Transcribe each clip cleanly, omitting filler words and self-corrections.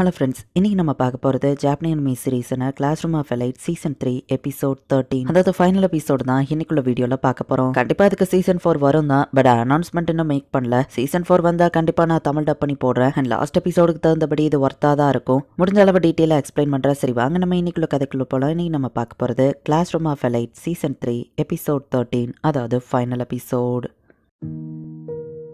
Hello friends, இன்னைக்கு நம்ம பார்க்க போகிறது ஜாப்பனீஸ் அனிமி சீரீஸான class room of elite season 3 episode 13. அதாவது ஃபைனல் எபிசோடு தான் இன்னைக்குள்ள வீடியோவில் பார்க்க போகிறோம். கண்டிப்பாக அதுக்கு சீசன் 4 வரும் தான், பட் அனௌன்ஸ்மெண்ட் இன்னும் மேக் பண்ணல. சீசன் 4 வந்தால் கண்டிப்பாக நான் தமிழ் டப் பண்ணி போடுறேன். அண்ட் லாஸ்ட் எபிசோடுக்கு தகுந்தபடி இது ஒர்த்தாக தான் இருக்கும். முடிஞ்ச அளவு டீட்டெயிலாக எக்ஸ்பிளைன் பண்ணுறேன். சரி வாங்க நம்ம இன்னைக்குள்ள கதைக்குள்ள போகலாம். இன்னைக்கு நம்ம பார்க்க போகிறது class room of elite season 3 episode 13, அதாவது ஃபைனல் எபிசோடு.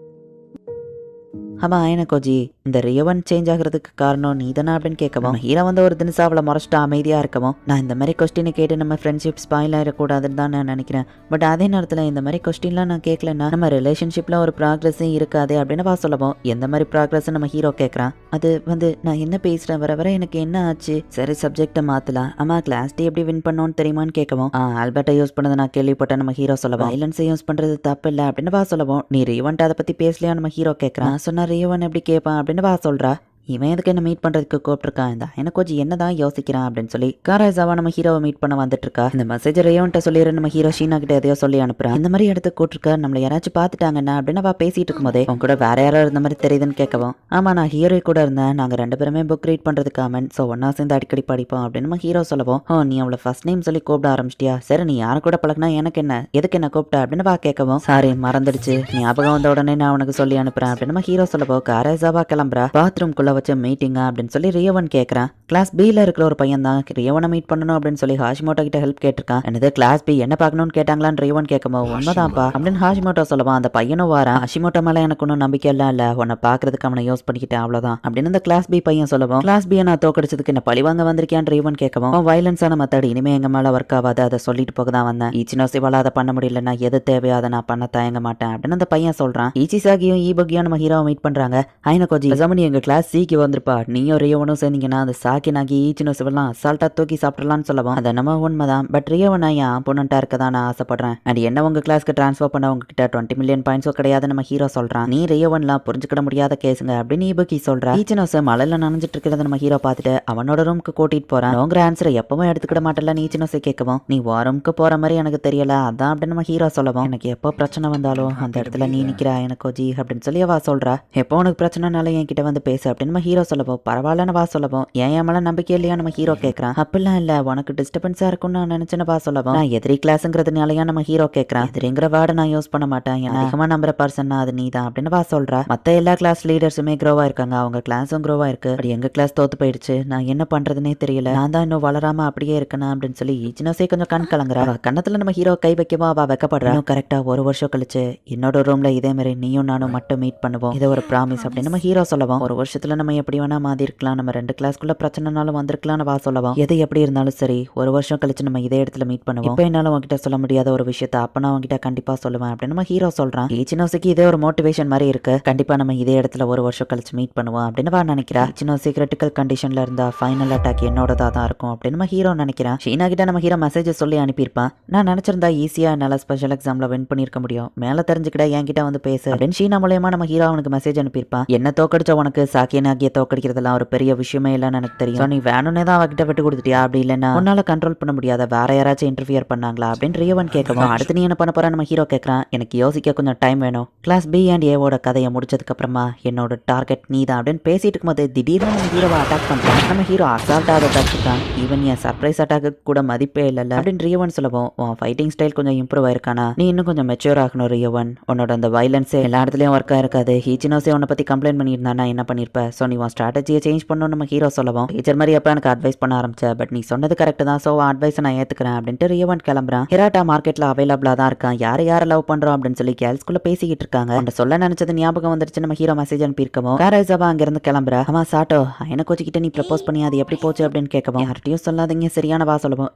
ஆமா கோஜி, இந்த ரியவன் சேஞ்ச் ஆகிறதுக்கு காரணம் நீ தானே அப்படின்னு கேட்கவும், ஹீரோ வந்து ஒரு தினசா அவளை முறைச்சிட்டு அமைதியாக இருக்கவும், நான் இந்த மாதிரி கொஸ்டினை கேட்டு நம்ம ஃப்ரெண்ட்ஷிப் ஸ்பாயில் ஆகிடக்கூடாதுன்னு தான் நான் நினைக்கிறேன். பட் அதே நேரத்தில் இந்த மாதிரி கொஸ்டின்லாம் நான் கேட்கலன்னா நம்ம ரிலேஷன்ஷிப்பில் ஒரு ப்ராக்ரஸும் இருக்காது அப்படின்னு வா சொல்லவும், எந்த மாதிரி ப்ராக்ரஸ் நம்ம ஹீரோ கேட்குறான். அது வந்து நான் என்ன பேசுகிறேன், வர வர எனக்கு என்ன ஆச்சு, சரி சப்ஜெக்டை மாற்றலாம். ஆமாம் கிளாஸ் டே எப்படி வின் பண்ணோன்னு தெரியுமான்னு கேட்கவும், ஆல்பர்ட்டை யூஸ் பண்ணதை நான் கேள்விப்பட்டேன் நம்ம ஹீரோ சொல்லவும், வயலன்ஸை யூஸ் பண்ணுறது தப்பு இல்லை அப்படின்னு வா சொல்லவும், நீ ரியவன்ட்டு அதை பற்றி பேசலையா நம்ம ஹீரோ கேட்குறான். சொன்னா ரியவன் எப்படி கேட்பான் அப்படின்னு வா சொல்றா. இவன் எதுக்கு என்ன மீட் பண்றதுக்கு கூப்பிட்டுருக்கான், இந்த எனக்கு கொஞ்சம் என்னதான் யோசிக்கிறான் அப்படின்னு சொல்லி காராய்ஸாவா நம்ம ஹீரோவை மீட் பண்ண வந்துட்டு இருக்கா. இந்த மெசேஜ் ரேவன்ட்ட சொல்லிடுற நம்ம ஹீரோ ஷீனா கிட்ட எதையோ சொல்லி அனுப்புறான். இந்த மாதிரி இடத்த கூட்டிருக்க நம்மள யாராச்சும் பார்த்துட்டாங்கன்னா அப்படின்னு அவ பேசிட்டு இருக்கும்போதே உன் கூட வேற யாரோ இருந்த மாதிரி தெரியுதுன்னு கேட்கவும், ஆமா நான் ஹீரோ கூட இருந்தேன், நாங்க ரெண்டு பேருமே புக் ரீட் பண்றதுக்கு ஆமன், ஸோ ஒன்னா சேர்ந்து அடிக்கடி படிப்போம் அப்படின்னு நம்ம ஹீரோ சொல்லவும், ஓ நீ அவளை ஃபர்ஸ்ட் நேம் சொல்லி கூப்பிட ஆரம்பிச்சிட்டியா, சரி நீ யாரு கூட பழகினா எனக்கு என்ன, எதுக்கு என்ன கூப்பிட்ட அப்படின்னு வா கேட்கவும், சாரி மறந்துடுச்சு, ஞாபகம் வந்த உடனே நான் உனக்கு சொல்லி அனுப்புறேன் அப்படின்னு நம்ம ஹீரோ சொல்லவோ, காராய்ஸாவா கிளம்புறா. பாத்ரூம்குள்ள வச்ச மீட்டிங்கா அப்படின்னு சொல்லி ரியவன் கேட்கறான். கிளாஸ் பில இருக்கிற ஒரு பையன் தான் ரியவனை மீட் பண்ணணும் அப்படின்னு சொல்லி ஹாஷிமோட்டோ கிட்ட ஹெல்ப் கேட்டிருக்கான். என்னது கிளாஸ் பி என்ன பார்க்கணும்னு கேட்டாங்களான்னு ரியவன் கேட்கும்போது, உண்மைதான்ப்பா அப்படின்னு ஹாஷிமோட்டோ சொல்லுவான். அந்த பையனும் வாரான். ஹாஷிமோட்டோ மேல எனக்கு ஒன்றும் நம்பிக்கை எல்லாம் இல்ல, உன்னை பாக்குறதுக்கு அவனை யூஸ் பண்ணிக்கிட்டேன் அவ்வளவுதான் அப்படின்னு இந்த கிளாஸ் பி பையன் சொல்லுவோம். கிளாஸ் பி நான் தோக்கடிச்சதுக்கு என்ன பழிவாங்க வந்திருக்கியான்னு ரியவன் கேட்கவும், வயலன்ஸான மெத்தட் இனிமே எங்க மேல ஒர்க் ஆகாது, அதை சொல்லிட்டு போக தான் வந்தேன். ஈச்சினோசிவால அதை பண்ண முடியலன்னா எது தேவையோ அதை நான் பண்ண தயங்க மாட்டேன் அப்படின்னு அந்த பையன் சொல்றான். ஈச்சிசாகியும் ஈபகியும் நம்ம ஹீரோவை மீட் பண்றாங்க. ஐனகோஜி ஜமனி எங்க கிளாஸ் சிக்கு வந்திருப்பா, நீயும் ரியவனும் சேர்ந்தீங்கன்னா அந்த சாக்கி நாகி ஈச்சினோசிவெல்லாம் அசால்ட்டா தூக்கி சாப்பிடலாம்னு சொல்லவும், அது நம்ம உண்மைதான், பட் ரியவனா என் ஆப்போனண்டா இருக்க தான் நான் ஆசைப்படுறேன். அண்ட் என்ன உங்க கிளாஸ்க்கு டிரான்ஸ்ஃபர் பண்ண உங்ககிட்ட 20 மில்லியன் பாயிண்ட்ஸோ கிடையாது நம்ம ஹீரோ சொல்றான். நீ ரியவன்லாம் புரிஞ்சுக்கிட முடியாத கேசுங்க அப்படின்னு ஈபகி சொல்றா. ஈச்சினோஸ் மலையில நனைஞ்சிட்டு இருக்கிறத நம்ம ஹீரோ பார்த்துட்டு அவனோட ரூமுக்கு கூட்டிட்டு போறான். உங்க ஆன்சரை எப்பவும் எடுத்துக்கிட மாட்டல நீ ஈச்சினோஸை கேட்கவும், நீ ரூமுக்கு போற மாதிரி எனக்கு தெரியல, அதான் அப்படின்னு நம்ம ஹீரோ சொல்லவும், எனக்கு எப்போ பிரச்சனை வந்தாலும் அந்த இடத்துல நீ நிக்கிறா எனக்கு ஜி அப்படின்னு சொல்லி அவ சொல்றா. எப்போ உனக்கு பிரச்சனைனால என் கிட்ட வந்து பேசு அப்படின்னு நம்ம ஹீரோ சொல்லவும், பரவாயில்லன்னு வா சொல்லவும், ஏன் மேல நம்பிக்கை இல்லையா நம்ம ஹீரோ கேட்கறான். அப்படிலாம் இல்ல, உனக்கு டிஸ்டர்பன்ஸா இருக்கும்னு நான் நினைச்சேன்னு வா சொல்லவும், நான் எதிரி கிளாஸ்ங்கிறதுனாலயா நம்ம ஹீரோ கேட்கறான். எதிரிங்கிற வேர்டை நான் யூஸ் பண்ண மாட்டேன், அதிகமா நம்புற பர்சன்னா அது நீ தான் அப்படின்னு வா சொல்றா. மத்த எல்லா கிளாஸ் லீடர்ஸுமே க்ரோவா இருக்காங்க, அவங்க கிளாஸும் க்ரோவா இருக்கு, அப்படி எங்க கிளாஸ் தோத்து போயிடுச்சு, நான் என்ன பண்றதுன்னே தெரியல, நான் தான் இன்னும் வளராம அப்படியே இருக்கணும் அப்படின்னு சொல்லி ஈச்சினோஸே கொஞ்சம் கண் கலங்குறா. கண்ணத்துல நம்ம ஹீரோ கை வைக்கவா அவ வெக்கப்படுறா. கரெக்டா ஒரு வருஷம் கழிச்சு என்னோட ரூம்ல இதே மாதிரி நீயும் நானும் மட்டும் மீட் பண்ணுவோம், இது ஒரு ப்ராமிஸ் அப்படின்னு நம்ம ஹீரோ சொல்லவும், ஒரு வருஷத்துல நம்ம எப்படி வேணா மாறி இருக்கலாம், நம்ம ரெண்டு கிளாஸ்க்குள்ள பிரச்சனைனாலும் வந்திருக்கலாம்னு வா சொல்லவும், எது எப்படி இருந்தாலும் சரி ஒரு வருஷம் கழிச்சு நம்ம இதே இடத்துல மீட் பண்ணுவோம், இப்போ என்னாலும் உங்ககிட்ட சொல்ல முடியாத ஒரு விஷயத்த அப்ப நான் உங்ககிட்ட கண்டிப்பா சொல்லுவேன் அப்படின்னு நம்ம ஹீரோ சொல்றான். ஈச்சினோஸுக்கு இதே ஒரு மோட்டிவேஷன் மாதிரி இருக்கு, கண்டிப்பா நம்ம இதே இடத்துல ஒரு வருஷம் கழிச்சு மீட் பண்ணுவோம் அப்படின்னு வா நினைக்கிறா. ஈச்சினோஸு கிரிட்டிக்கல் கண்டிஷன்ல இருந்தா ஃபைனல் அட்டாக் என்னோடதா தான் இருக்கும் அப்படின்னு நம்ம ஹீரோ நினைக்கிறான். ஷீனா கிட்ட நம்ம ஹீரோ மெசேஜ் சொல்லி அனுப்பியிருப்பான். நான் நினைச்சிருந்தா ஈஸியா என்னால ஸ்பெஷல் எக்ஸாம்ல வின் பண்ணிருக்க முடியும், மேல தெரிஞ்சுக்கிட்ட என்கிட்ட வந்து பேசு அப்படின்னு ஷீனா மூலமா நம்ம ஹீரோ அவனுக்கு மெசேஜ் அனுப்பியிருப்பான். என்ன தோக்கடிச்ச உனக்கு சாக்கியனாகிய தோக்கடிக்கிறதுலாம் ஒரு பெரிய விஷயமே இல்லைன்னு எனக்கு தெரியும், நீ வேணும்னே தான் அவகிட்ட விட்டு கொடுத்துட்டியா, அப்படி இல்லைன்னா உன்னால கண்ட்ரோல் பண்ண முடியாத வேற யாராச்சும் இன்டர்ஃபியர் பண்ணாங்களா அப்படின்னு ரியவன் கேட்கவும், அடுத்து நீ என்ன பண்ண போற நம்ம ஹீரோ கேட்கறான். எனக்கு யோசிக்க கொஞ்சம் டைம் வேணும், கிளாஸ் பி அண்ட் ஏவோட கதையை முடிச்சதுக்கு அப்புறமா என்னோட டார்கெட் நீ தான் அப்படின்னு பேசிட்டு இருக்கும்போது திடீர்னு நம்ம ஹீரோவை அட்டாக் பண்றான். நம்ம ஹீரோ அசால்ட்டா அதை தடுத்துட்டான். ஈவன் என் சர்ப்ரைஸ் அட்டாக்கு கூட மதிப்பே இல்லைல்ல அப்படின்னு ரியவன் சொல்லவும், உன் ஃபைட்டிங் ஸ்டைல் கொஞ்சம் இம்ப்ரூவ் ஆயிருக்கானா, நீ இன்னும் கொஞ்சம் மெச்சூர் ஆகணும் ரியவன், உன்னோட அந்த வயலன்ஸே எல்லா இடத்துலயும் ஒர்க் ஆயிருக்காது, ஈச்சினோஸே உன்னை பத்தி கம்ப்ளைண்ட் பண்ணியிருந்தானா என்ன பண்ணிருப்ப, ஸோ நீ உன் ஸ்ட்ராட்டஜியை சேஞ்ச் பண்ணணும் நம்ம ஹீரோ சொல்லவும், டீச்சர் மாதிரி எப்போ எனக்கு அட்வைஸ் பண்ண ஆரம்பிச்ச, பட் நீ சொன்னது கரெக்ட் தான், ஸோ அட்வைஸை நான் ஏத்துக்கிறேன் அப்படின்ட்டு ரியவன் கிளம்புறான். ஹிராட்டா மார்க்கெட்ல அவைலபிளா தான் இருக்கான், யாரை லவ் பண்றோம் அப்படின்னு சொல்லி கேர்ள்ஸ்குள்ள பேசிக்கிட்டு இருக்காங்க. அந்த சொல்ல நினைச்சது ஞாபகம் வந்துருச்சு நம்ம ஹீரோ மெசேஜ் அனுப்பியிருக்கோம். காராய்ஸாவா அங்க இருந்து கிளம்புறா. ஆமா சாட்டோ எனக்கு வச்சுக்கிட்ட நீ ப்ரப்போஸ் பண்ணி அது எப்படி போச்சு அப்படின்னு கேட்கவும், யார்ட்டையும் சொல்லாதீங்க சரியான வா சொல்லவும்,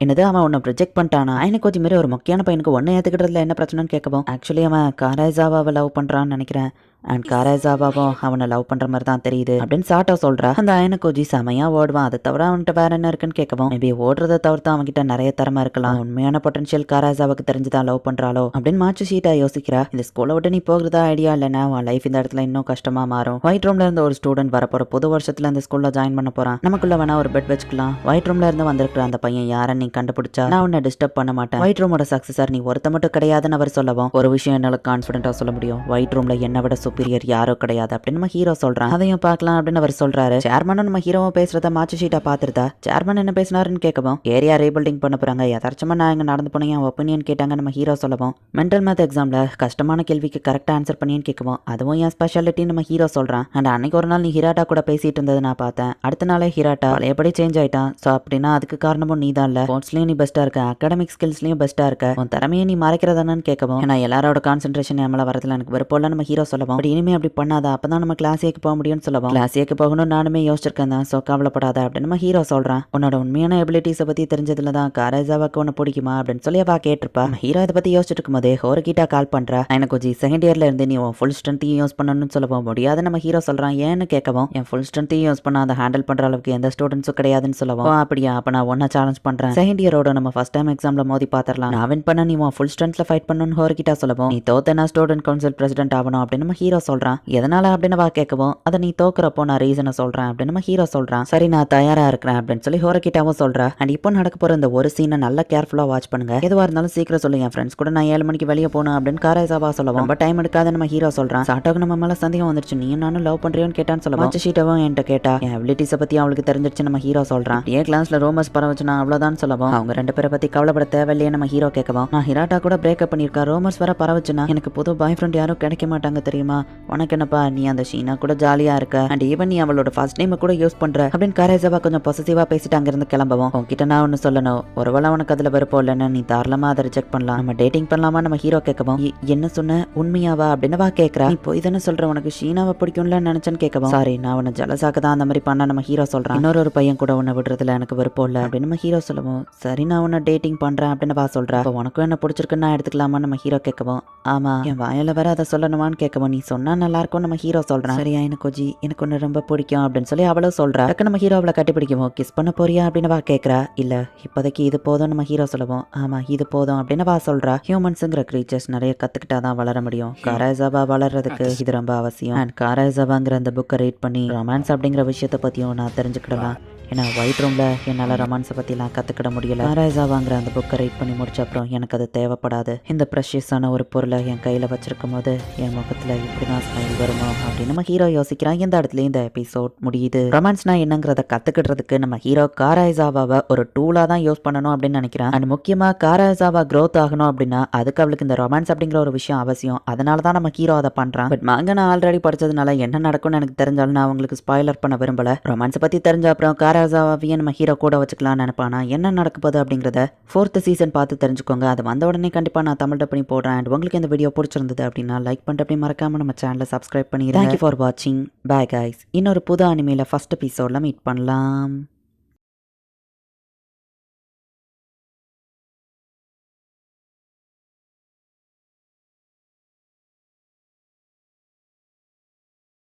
என்னது அவன் உன்னை ப்ரொஜெக்ட் பண்ணிட்டானா, எனக்கு கொஞ்சம் மாதிரி ஒரு முக்கியமான பையனுக்கு ஒன்னு ஏத்துக்கிறதுல என்ன பிரச்சனைன்னு கேட்கவும், ஆக்சுவலி அவன் காராய்ஸாவாவை லவ் பண்றான்னு நினைக்கிறேன், அண்ட் காராய்ஸாவாவும் அவனை லவ் பண்ற மாதிரி தான் தெரியுது அப்படின்னு சாட்டோ சொல்றா. அந்த ஐனகோஜி செமையா ஓடுவான், அதை தவிர அவன்கிட்ட வேற என்ன இருக்குன்னு கேட்கவும், மேபி ஓடுறதை தவிர்த்து அவன்கிட்ட நிறைய திறமை இருக்கலாம், உண்மையான பொட்டன்ஷியல் காராய்ஸாவுக்கு தெரிஞ்சுதான் லவ் பண்றாளோ அப்படின்னு மாச்சு ஷீட்டா யோசிக்கிறா. இந்த ஸ்கூலை விட்டு நீ போகிறதா ஐடியா இல்லைன்னா உன் லைஃப் இந்த இடத்துல இன்னும் கஷ்டமா மாறும். ஒயிட் ரூம்ல இருந்து ஒரு ஸ்டூடெண்ட் வரப்போற புது வருஷத்துல இந்த ஸ்கூல்ல ஜாயின் பண்ண போறான், நமக்குள்ள வேணா ஒரு பெட் வச்சுக்கலாம். ஒயிட் ரூம்ல இருந்து வந்திருக்கிற அந்த பையன் யாரன்னு நீ கண்டுபிடிச்சா நான் உன்னை டிஸ்டர்ப் பண்ண மாட்டேன், ஒயிட் ரூமோட சக்சஸர் நீ ஒருத்த மட்டும் கிடையாதுன்னு அவர் சொல்லவும், ஒரு விஷயம் என்னால கான்பிடென்டா சொல்ல முடியும், ஒயிட் ரூம்ல என்ன விட சுப்பீரியர் யாரோ கிடையாது அப்படின்னு நம்ம ஹீரோ சொல்றான். அதையும் பார்க்கலாம் அப்படின்னு அவர் சொல்றாரு. சேர்மனும் நம்ம ஹீரோவும் பேசுறத மாச்சு ஷீட்டா பாத்துருதா சேர்மன் என்ன பேசினாருன்னு கேட்கவும், ஏரியா ரீபில்டிங் பண்ண போறாங்க, எதாச்சுமா நான் இங்க நடந்து போனேன் என் ஒப்பீனியன் கேட்டாங்க நம்ம ஹீரோ சொல்லவும், மென்டல் மேத் எக்ஸாம்ல கஷ்டமான கேள்விக்கு கரெக்டா ஆன்சர் பண்ணின்னு கேட்கவும், அதுவும் என் ஸ்பெஷாலிட்டி நம்ம ஹீரோ சொல்றான். அண்ட் அன்னைக்கு ஒரு நாள் நீ ஹிராட்டா கூட பேசிட்டு இருந்தது நான் பார்த்தேன். அடுத்த நாளே ஹிராட்டா பழையபடி சேஞ்ச் ஆயிட்டான். ஸோ அப்படின்னா அதுக்கு காரணமும் நீ தான் இல்ல. ஸ்போர்ட்ஸ்லயும் நீ பெஸ்டா இருக்க, அகாடமிக் ஸ்கில்ஸ்லயும் பெஸ்டா இருக்க, உன் திறமையை நீ மறைக்கிறதானு கேட்கவும், ஏன்னா எல்லாரோட கான்சென்ட்ரேஷன் மேல வரதுல எனக்கு விருப்பம் நம்ம ஹீரோ சொல்லவும், அப்படி இனிமே அப்படி பண்ணாத, அப்பதான் நம்ம கிளாஸேக்கு போக முடியும்னு சொல்லவும், கிளாஸேக்கு போகணும் நானுமே யோசிச்சிருக்கேன் தான். ஸோ கவலைப்படாத அப்படின்னு நம்ம ஹீரோ சொல்றான். உன்னோட உண்மையான எபிலிட்டிஸை பத்தி தெரிஞ்சதுல தான் காரேசாவாக்கு உன்னை பிடிக்குமா அப்படின்னு சொல்லி அவ கேட்டிருப்பா. ஹீரோ இதை பத்தி யோசிச்சுட்டு இருக்கும்போதே ஹோரகிட்டா கால் பண்றா. எனக்கு கொஞ்சம் செகண்ட் இயர்ல இருந்து நீ உன் ஃபுல் ஸ்ட்ரென்த்தையும் யூஸ் பண்ணணும்னு சொல்லவும், முடியாது நம்ம ஹீரோ சொல்றான். ஏன்னு கேட்கவும், என் ஃபுல் ஸ்ட்ரென்த்தையும் யூஸ் பண்ண அதை ஹேண்டில் பண்ற அளவுக்கு எந்த ஸ்டூடெண்ட்ஸும் கிடையாதுன்னு சொல்லவும், அப்படியா அப்ப நான் ஒன்னா சேலஞ்ச் பண்றேன், செகண்ட் இயரோட நம்ம ஃபர்ஸ்ட் டைம் எக்ஸாம்ல மோதி பாத்திரலாம், நான் வின் பண்ண நீ உன் ஃபுல் ஸ்ட்ரென்த்ல ஃபைட் பண்ணணும்னு ஹோரகிட்டா சொல்லவும், நீ தோத்தனா ஸ்டூடெண்ட் கவுன்சில் பிரசிடென்ட் ஆகணும் அப்படின்னு நம்ம ஹீரோ சொல்றான். எதனால அப்படின்னு வா கேட்கவும், அதை நீ தோக்குறப்போ நான் ரீசனை சொல்றேன் அப்படின்னு நம்ம ஹீரோ சொல்றான். சரி நான் தயாரா இருக்கிறேன் அப்படின்னு சொல்லி ஹோரகிட்டாவும் சொல்றா. அண்ட் இப்போ நடக்க போற இந்த ஒரு சீனை நல்லா கேர்ஃபுல்லா வாட்ச் பண்ணுங்க, எதுவா இருந்தாலும் சீக்கிரம் சொல்லுங்க, என் ஃப்ரெண்ட்ஸ் கூட நான் 7 மணிக்கு வெளியே போகணும் அப்படின்னு காரேசாவா சொல்லவும், ரொம்ப டைம் எடுக்காத நம்ம ஹீரோ சொல்றான். சாட்டாக்கு நம்ம மேல சந்தேகம் வந்துருச்சு, நீயும் நானும் லவ் பண்றியோன்னு கேட்டான்னு சொல்லவும், மாச்சு ஷீட்டவும் என்கிட்ட கேட்டா, என் எபிலிட்டிஸை பத்தி அவளுக்கு தெரிஞ்சிருச்சு நம்ம ஹீரோ சொல்றான். ஏன் கிளாஸ்ல ரோமர்ஸ் பரவச்சுனா அவ்வளவுதான் சொல்லவும், அவங்க 2 பேரை பத்தி கவலைப்பட தேவையில்லையே நம்ம ஹீரோ கேட்கவும், நான் ஹிராட்டா கூட பிரேக்கப் பண்ணிருக்கா, ரோமர்ஸ் வர பரவச்சுனா எனக்கு புது பாய் ஃப்ரெண்ட் யாரும் கிடைக்க மாட்டாங்க தெரியுமா, உனக்கு என்னப்பா நீ அந்த ஷீனா கூட ஜாலியா இருக்க, அண்ட் ஈவன் நீ அவளோட ஃபர்ஸ்ட் நேம் கூட யூஸ் பண்ற அப்படின்னு காரேசாவா கொஞ்சம் பொசசிவா பேசிட்டு அங்கிருந்து கிளம்பவும், உன்கிட்ட நான் ஒன்னு சொல்லணும், ஒருவேளை உனக்கு அதுல விருப்பம் இல்லைன்னு நீ தாராளமா அதை ரிஜெக்ட் பண்ணலாம், நம்ம டேட்டிங் பண்ணலாமா நம்ம ஹீரோ கேட்கவும், என்ன சொன்ன உண்மையாவா அப்படின்னு வா கேட்கறா. இப்போ இதனை சொல்ற, உனக்கு ஷீனாவை பிடிக்கும்ல நினைச்சேன்னு கேட்கவும், சாரி நான் உன்னை ஜலசாக்க தான் அந்த மாதிரி பண்ண நம்ம ஹீரோ சொல்றான். இன்னொரு பையன் கூட உன்னை விடுறதுல எனக்கு விருப்பம் இல்லை அப்படின்னு நம்ம ஹீரோ சொல்லவும், சரி நான் உன்னை டேட்டிங் பண்றேன் அப்படின்னு வா சொல்றா. இப்போ உனக்கும் என்ன பிடிச்சிருக்குன்னு நான் எடுத்துக்கலாமா நம்ம ஹீரோ கேட்கவும், ஆமா என் வாயில வேற அதை சொல்லணுமான்னு கேட்கவும், நீ சொன்னா நல்லா இருக்கும் நம்ம ஹீரோ சொல்றான். சரியா எனக்கு ஜி எனக்கு ஒன்னு ரொம்ப பிடிக்கும் அப்படின்னு சொல்லி அவளும் சொல்றா. நம்ம ஹீரோ அவளை கட்டி பிடிக்கவும், கிஸ் பண்ண போறியா அப்படின்னு வா கேட்கறா. இல்ல இப்போதைக்கு இது போதும் நம்ம ஹீரோ சொல்லவும், ஆமா இது போதும் அப்படின்னு வா சொல்றா. ஹியூமன்ஸுங்கிற கிரீச்சர்ஸ் நிறைய கத்துக்கிட்டாதான் வளர முடியும், காரேசாவா வளர்றதுக்கு இது ரொம்ப அவசியம். அண்ட் காரேசாவாங்கிற அந்த புக்கை ரீட் பண்ணி ரொமான்ஸ் அப்படிங்கிற விஷயத்த பத்தியும் நான் தெரிஞ்சுக்கிடலாம். ஏன்னா ஒயிட் ரூம்ல என்னால் ரொமான்ஸை பற்றிலாம் கற்றுக்கிட முடியல. காரேசாவாங்கிற அந்த புக்கை ரீட் பண்ணி முடிச்ச அப்புறம் எனக்கு அது தேவைப்படாது. இந்த ப்ரெஷியஸான ஒரு பொருளை என் கையில் வச்சிருக்கும் போது என் முகத்தில் இப்படி தான் ஸ்மைல் வருமா அப்படின்னு நம்ம ஹீரோ யோசிக்கிறான். இந்த இடத்துல இந்த எபிசோட் முடியுது. ரொமான்ஸ்னா என்னங்கிறத கற்றுக்கிடுறதுக்கு நம்ம ஹீரோ காரேசாவாவை ஒரு டூலாக தான் யூஸ் பண்ணணும் அப்படின்னு நினைக்கிறான். அண்ட் முக்கியமாக காரேசாவா க்ரோத் ஆகணும் அப்படின்னா அதுக்கு அவளுக்கு இந்த ரொமான்ஸ் அப்படிங்கிற ஒரு விஷயம் அவசியம். அதனால தான் நம்ம ஹீரோ அதை பண்ணுறான். பட் மாங்க நான் ஆல்ரெடி படிச்சதுனால என்ன நடக்கும்னு எனக்கு தெரிஞ்சாலும் நான் அவங்களுக்கு ஸ்பாய்லர் பண்ண விரும்பல. ரொமான்ஸை பற்றி தெரிஞ்ச அப்புறம் காரேசாவாவையே நம்ம ஹீரோ கூட வச்சுக்கலாம்னு நினைப்பானா. என்ன நடக்க போகுது அப்படிங்கிறத 4th சீசன் பார்த்து தெரிஞ்சுக்கோங்க. அது வந்த உடனே கண்டிப்பாக நான் தமிழ் டப் பண்ணி போடுறேன். அண்ட் உங்களுக்கு இந்த வீடியோ பிடிச்சிருந்தது அப்படின்னா லைக் பண்ணிட்டு அப்படி மறக்காம நம்ம சேனலை சப்ஸ்கிரைப் பண்ணிடுறேன். தேங்க்யூ ஃபார் வாட்சிங். Bye guys. இன்னொரு புது அனிமேல ஃபர்ஸ்ட் எபிசோட்ல மீட் பண்ணலாம்.